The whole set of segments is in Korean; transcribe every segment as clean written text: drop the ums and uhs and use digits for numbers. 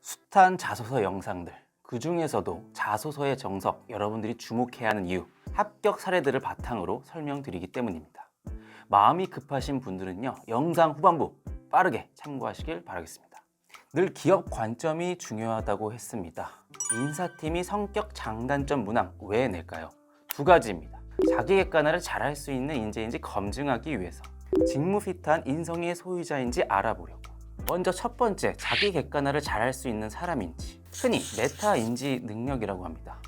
숱한 자소서 영상들, 그 중에서도 자소서의 정석, 여러분들이 주목해야 하는 이유, 합격 사례들을 바탕으로 설명드리기 때문입니다. 마음이 급하신 분들은요, 영상 후반부 빠르게 참고하시길 바라겠습니다. 늘 기업 관점이 중요하다고 했습니다. 인사팀이 성격 장단점 문항 왜 낼까요? 두 가지입니다. 자기 객관화를 잘할 수 있는 인재인지 검증하기 위해서, 직무 핏한 인성의 소유자인지 알아보려고. 먼저 첫 번째, 자기 객관화를 잘할 수 있는 사람인지, 흔히 메타 인지 능력이라고 합니다.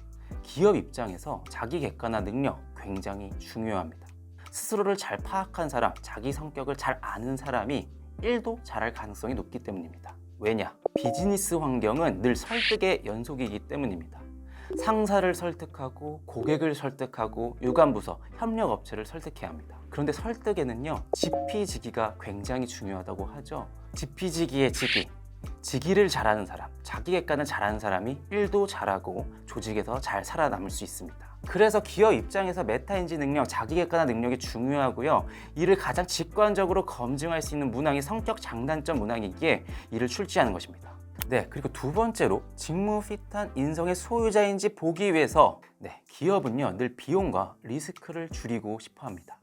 기업 입장에서 자기 객관화 능력 굉장히 중요합니다. 스스로를 잘 파악한 사람, 자기 성격을 잘 아는 사람이 일도 잘할 가능성이 높기 때문입니다. 왜냐? 비즈니스 환경은 늘 설득의 연속이기 때문입니다. 상사를 설득하고 고객을 설득하고 유관부서, 협력업체를 설득해야 합니다. 그런데 설득에는요, 지피지기가 굉장히 중요하다고 하죠. 지피지기의 지기, 지기를 잘하는 사람, 자기 객관을 잘하는 사람이 일도 잘하고 조직에서 잘 살아남을 수 있습니다. 그래서 기업 입장에서 메타인지 능력, 자기 객관화 능력이 중요하고요. 이를 가장 직관적으로 검증할 수 있는 문항이 성격 장단점 문항이기에 이를 출제하는 것입니다. 네, 그리고 두 번째로 직무 핏한 인성의 소유자인지 보기 위해서, 기업은요 늘 비용과 리스크를 줄이고 싶어 합니다.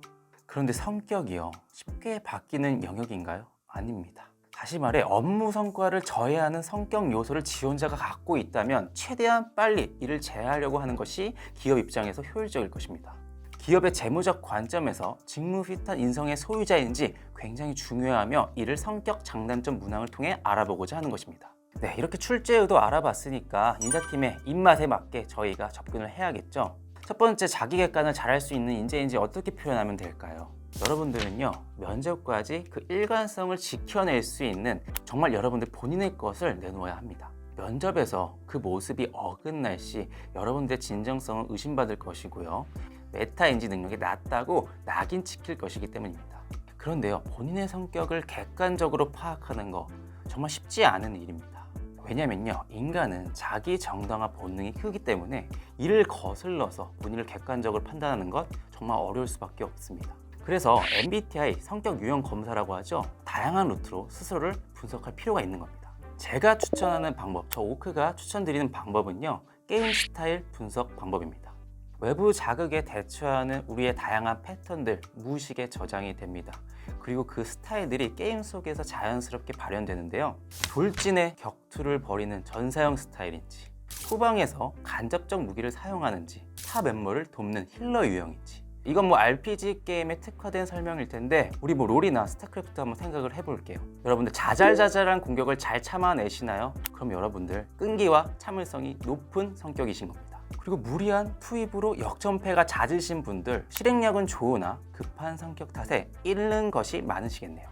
그런데 성격이요 쉽게 바뀌는 영역인가요? 아닙니다. 다시 말해, 업무 성과를 저해하는 성격 요소를 지원자가 갖고 있다면 최대한 빨리 이를 제어하려고 하는 것이 기업 입장에서 효율적일 것입니다. 기업의 재무적 관점에서 직무 핏한 인성의 소유자인지 굉장히 중요하며, 이를 성격 장단점 문항을 통해 알아보고자 하는 것입니다. 이렇게 출제 의도 알아봤으니까 인사팀의 입맛에 맞게 저희가 접근을 해야겠죠. 첫 번째, 자기 객관을 잘할 수 있는 인재인지 어떻게 표현하면 될까요? 여러분들은요, 면접까지 그 일관성을 지켜낼 수 있는 정말 여러분들 본인의 것을 내놓아야 합니다. 면접에서 그 모습이 어긋날 시 여러분들의 진정성은 의심받을 것이고요, 메타인지 능력이 낮다고 낙인 찍힐 것이기 때문입니다. 그런데요, 본인의 성격을 객관적으로 파악하는 거 정말 쉽지 않은 일입니다. 왜냐면요, 인간은 자기 정당화 본능이 크기 때문에 이를 거슬러서 본인을 객관적으로 판단하는 것 정말 어려울 수밖에 없습니다. 그래서 MBTI 성격 유형 검사라고 하죠. 다양한 루트로 스스로를 분석할 필요가 있는 겁니다. 제가 추천하는 방법, 저 오크가 추천드리는 방법은요, 게임 스타일 분석 방법입니다. 외부 자극에 대처하는 우리의 다양한 패턴들 무의식에 저장이 됩니다. 그리고 그 스타일들이 게임 속에서 자연스럽게 발현되는데요, 돌진의 격투를 벌이는 전사형 스타일인지, 후방에서 간접적 무기를 사용하는지, 타 멤버를 돕는 힐러 유형인지, 이건 RPG 게임에 특화된 설명일 텐데, 우리 롤이나 스타크래프트 한번 생각을 해볼게요. 여러분들 자잘자잘한 공격을 잘 참아내시나요? 그럼 여러분들 끈기와 참을성이 높은 성격이신 겁니다. 그리고 무리한 투입으로 역전패가 잦으신 분들, 실행력은 좋으나 급한 성격 탓에 잃는 것이 많으시겠네요.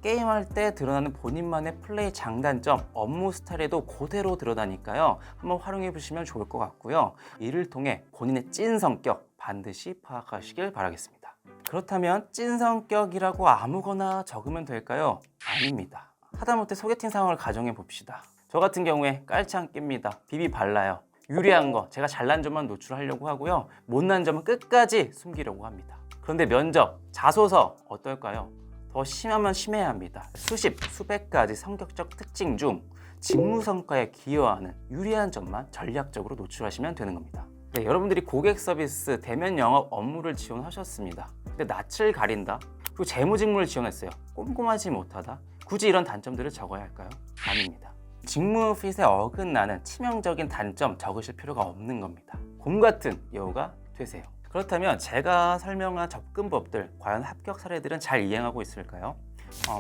게임할 때 드러나는 본인만의 플레이 장단점, 업무 스타일에도 그대로 드러나니까요, 한번 활용해 보시면 좋을 것 같고요. 이를 통해 본인의 찐 성격 반드시 파악하시길 바라겠습니다. 그렇다면 찐 성격이라고 아무거나 적으면 될까요? 아닙니다. 하다못해 소개팅 상황을 가정해 봅시다. 저 같은 경우에 깔창 낍니다. 비비 발라요. 유리한 거, 제가 잘난 점만 노출하려고 하고요, 못난 점은 끝까지 숨기려고 합니다. 그런데 면접, 자소서 어떨까요? 더 심하면 심해야 합니다. 수십, 수백 가지 성격적 특징 중 직무 성과에 기여하는 유리한 점만 전략적으로 노출하시면 되는 겁니다. 여러분들이 고객 서비스, 대면 영업 업무를 지원하셨습니다. 근데 낯을 가린다? 그리고 재무직무를 지원했어요. 꼼꼼하지 못하다? 굳이 이런 단점들을 적어야 할까요? 아닙니다. 직무 핏에 어긋나는 치명적인 단점 적으실 필요가 없는 겁니다. 곰 같은 여우가 되세요. 그렇다면 제가 설명한 접근법들, 과연 합격 사례들은 잘 이행하고 있을까요?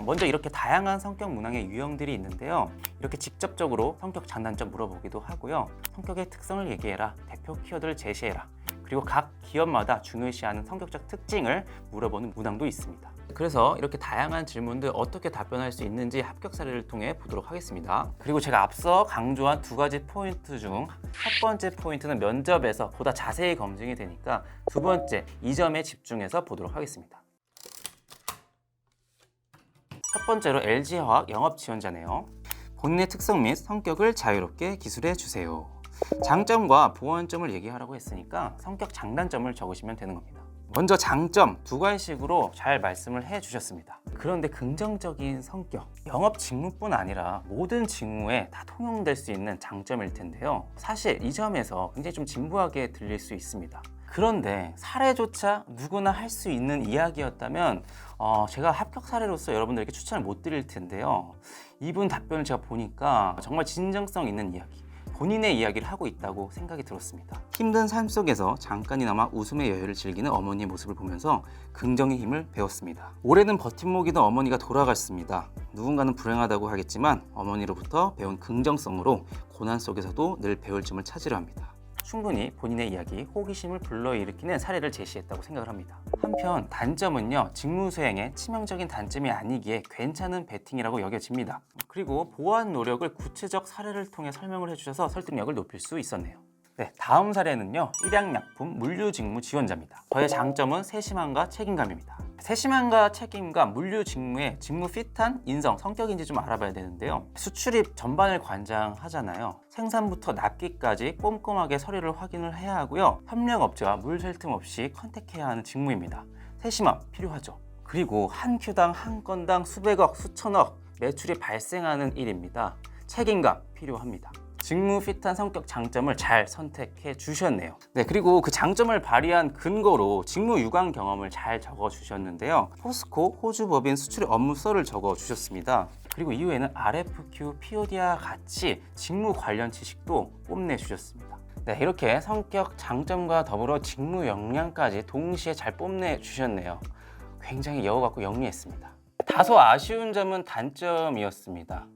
먼저 이렇게 다양한 성격 문항의 유형들이 있는데요, 이렇게 직접적으로 성격 장단점 물어보기도 하고요, 성격의 특성을 얘기해라, 대표 키워드를 제시해라, 그리고 각 기업마다 중요시하는 성격적 특징을 물어보는 문항도 있습니다. 그래서 이렇게 다양한 질문들 어떻게 답변할 수 있는지 합격 사례를 통해 보도록 하겠습니다. 그리고 제가 앞서 강조한 두 가지 포인트 중 첫 번째 포인트는 면접에서 보다 자세히 검증이 되니까 두 번째, 이 점에 집중해서 보도록 하겠습니다. 첫 번째로 LG화학 영업 지원자네요. 본인의 특성 및 성격을 자유롭게 기술해 주세요. 장점과 보완점을 얘기하라고 했으니까 성격 장단점을 적으시면 되는 겁니다. 먼저 장점 두 가지씩으로 잘 말씀을 해주셨습니다. 그런데 긍정적인 성격, 영업 직무뿐 아니라 모든 직무에 다 통용될 수 있는 장점일 텐데요. 사실 이 점에서 굉장히 좀 진부하게 들릴 수 있습니다. 그런데 사례조차 누구나 할 수 있는 이야기였다면 제가 합격 사례로서 여러분들에게 추천을 못 드릴 텐데요. 이분 답변을 제가 보니까 정말 진정성 있는 이야기, 본인의 이야기를 하고 있다고 생각이 들었습니다. 힘든 삶 속에서 잠깐이나마 웃음의 여유를 즐기는 어머니의 모습을 보면서 긍정의 힘을 배웠습니다. 올해는 버팀목이던 어머니가 돌아갔습니다. 누군가는 불행하다고 하겠지만 어머니로부터 배운 긍정성으로 고난 속에서도 늘 배울 점을 찾으려 합니다. 충분히 본인의 이야기, 호기심을 불러일으키는 사례를 제시했다고 생각을 합니다. 한편 단점은요, 직무 수행에 치명적인 단점이 아니기에 괜찮은 베팅이라고 여겨집니다. 그리고 보완 노력을 구체적 사례를 통해 설명을 해주셔서 설득력을 높일 수 있었네요. 네, 다음 사례는요, 일양약품 물류직무 지원자입니다. 저의 장점은 세심함과 책임감입니다. 세심함과 책임감, 물류 직무의 직무 핏한 인성, 성격인지 좀 알아봐야 되는데요. 수출입 전반을 관장하잖아요. 생산부터 납기까지 꼼꼼하게 서류를 확인을 해야 하고요. 협력업체와 물 샐 틈 없이 컨택해야 하는 직무입니다. 세심함 필요하죠. 그리고 한 큐당 한 건당 수백억, 수천억 매출이 발생하는 일입니다. 책임감 필요합니다. 직무 핏한 성격 장점을 잘 선택해 주셨네요. 네, 그리고 그 장점을 발휘한 근거로 직무 유관 경험을 잘 적어 주셨는데요. 포스코 호주 법인 수출 업무서를 적어 주셨습니다. 그리고 이후에는 RFQ, POD와 같이 직무 관련 지식도 뽐내 주셨습니다. 네, 이렇게 성격 장점과 더불어 직무 역량까지 동시에 잘 뽐내 주셨네요. 굉장히 여우 같고 영리했습니다. 다소 아쉬운 점은 단점이었습니다.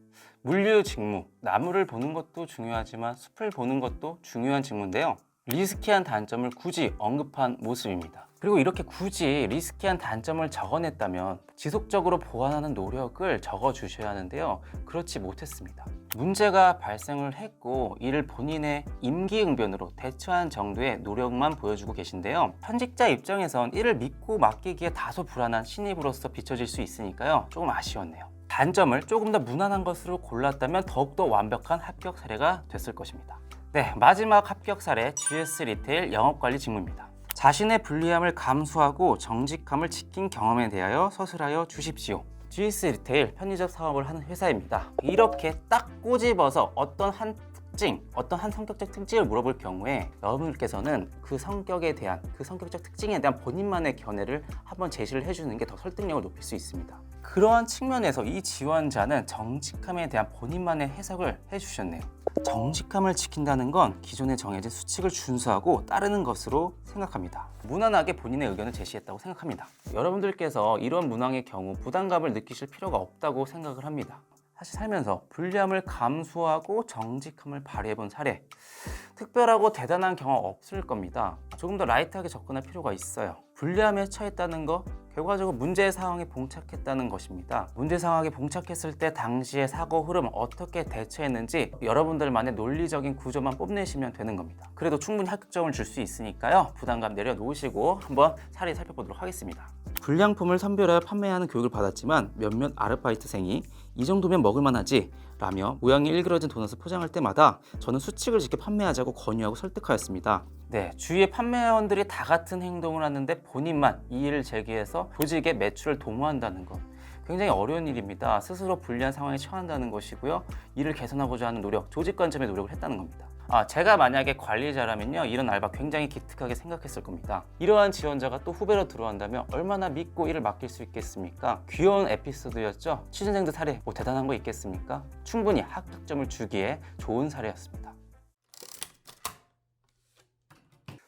물류 직무, 나무를 보는 것도 중요하지만 숲을 보는 것도 중요한 직무인데요. 리스키한 단점을 굳이 언급한 모습입니다. 그리고 이렇게 굳이 리스키한 단점을 적어냈다면 지속적으로 보완하는 노력을 적어주셔야 하는데요. 그렇지 못했습니다. 문제가 발생을 했고 이를 본인의 임기응변으로 대처한 정도의 노력만 보여주고 계신데요. 현직자 입장에선 이를 믿고 맡기기에 다소 불안한 신입으로서 비춰질 수 있으니까요. 조금 아쉬웠네요. 단점을 조금 더 무난한 것으로 골랐다면 더욱더 완벽한 합격 사례가 됐을 것입니다. 네, 마지막 합격 사례 GS 리테일 영업관리 직무입니다. 자신의 불리함을 감수하고 정직함을 지킨 경험에 대하여 서술하여 주십시오. GS 리테일 편의점 사업을 하는 회사입니다. 이렇게 딱 꼬집어서 어떤 한 성격적 특징을 물어볼 경우에 여러분들께서는 그 성격적 특징에 대한 본인만의 견해를 한번 제시를 해주는 게 더 설득력을 높일 수 있습니다. 그러한 측면에서 이 지원자는 정직함에 대한 본인만의 해석을 해주셨네요. 정직함을 지킨다는 건 기존에 정해진 수칙을 준수하고 따르는 것으로 생각합니다. 무난하게 본인의 의견을 제시했다고 생각합니다. 여러분들께서 이런 문항의 경우 부담감을 느끼실 필요가 없다고 생각을 합니다. 사실 살면서 불리함을 감수하고 정직함을 발휘해본 사례, 특별하고 대단한 경험 없을 겁니다. 조금 더 라이트하게 접근할 필요가 있어요. 불리함에 처했다는 거, 결과적으로 문제 상황에 봉착했다는 것입니다. 문제 상황에 봉착했을 때 당시의 사고 흐름 어떻게 대처했는지 여러분들만의 논리적인 구조만 뽐내시면 되는 겁니다. 그래도 충분히 합격점을 줄 수 있으니까요. 부담감 내려놓으시고 한번 사례 살펴보도록 하겠습니다. 불량품을 선별하여 판매하는 교육을 받았지만 몇몇 아르바이트생이 이 정도면 먹을만하지 라며 모양이 일그러진 도넛을 포장할 때마다 저는 수칙을 지켜 판매하자고 권유하고 설득하였습니다. 네, 주위의 판매원들이 다 같은 행동을 하는데 본인만 이의를 제기해서 조직의 매출을 도모한다는 것, 굉장히 어려운 일입니다. 스스로 불리한 상황에 처한다는 것이고요. 이를 개선하고자 하는 노력, 조직 관점의 노력을 했다는 겁니다. 제가 만약에 관리자라면요, 이런 알바 굉장히 기특하게 생각했을 겁니다. 이러한 지원자가 또 후배로 들어온다면 얼마나 믿고 일을 맡길 수 있겠습니까? 귀여운 에피소드였죠. 취준생들 사례 뭐 대단한 거 있겠습니까? 충분히 합격점을 주기에 좋은 사례였습니다.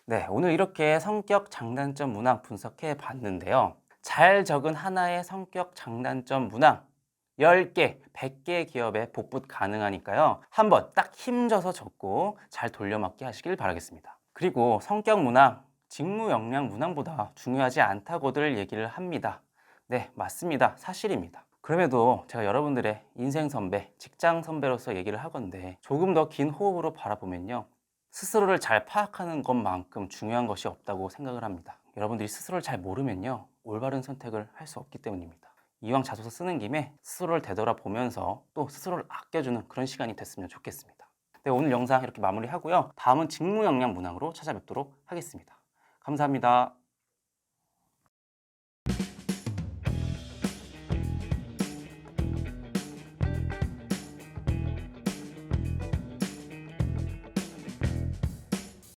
네, 오늘 이렇게 성격 장단점 문항 분석해 봤는데요. 잘 적은 하나의 성격 장단점 문항 10개, 100개 기업에 복붙 가능하니까요. 한번 딱 힘줘서 적고 잘 돌려막기 하시길 바라겠습니다. 그리고 성격 문항, 직무 역량 문항보다 중요하지 않다고들 얘기를 합니다. 네, 맞습니다. 사실입니다. 그럼에도 제가 여러분들의 인생 선배, 직장 선배로서 얘기를 하건데 조금 더 긴 호흡으로 바라보면요. 스스로를 잘 파악하는 것만큼 중요한 것이 없다고 생각을 합니다. 여러분들이 스스로를 잘 모르면요. 올바른 선택을 할 수 없기 때문입니다. 이왕 자소서 쓰는 김에 스스로를 되돌아보면서 또 스스로를 아껴주는 그런 시간이 됐으면 좋겠습니다. 네, 오늘 영상 이렇게 마무리하고요. 다음은 직무 역량 문항으로 찾아뵙도록 하겠습니다. 감사합니다.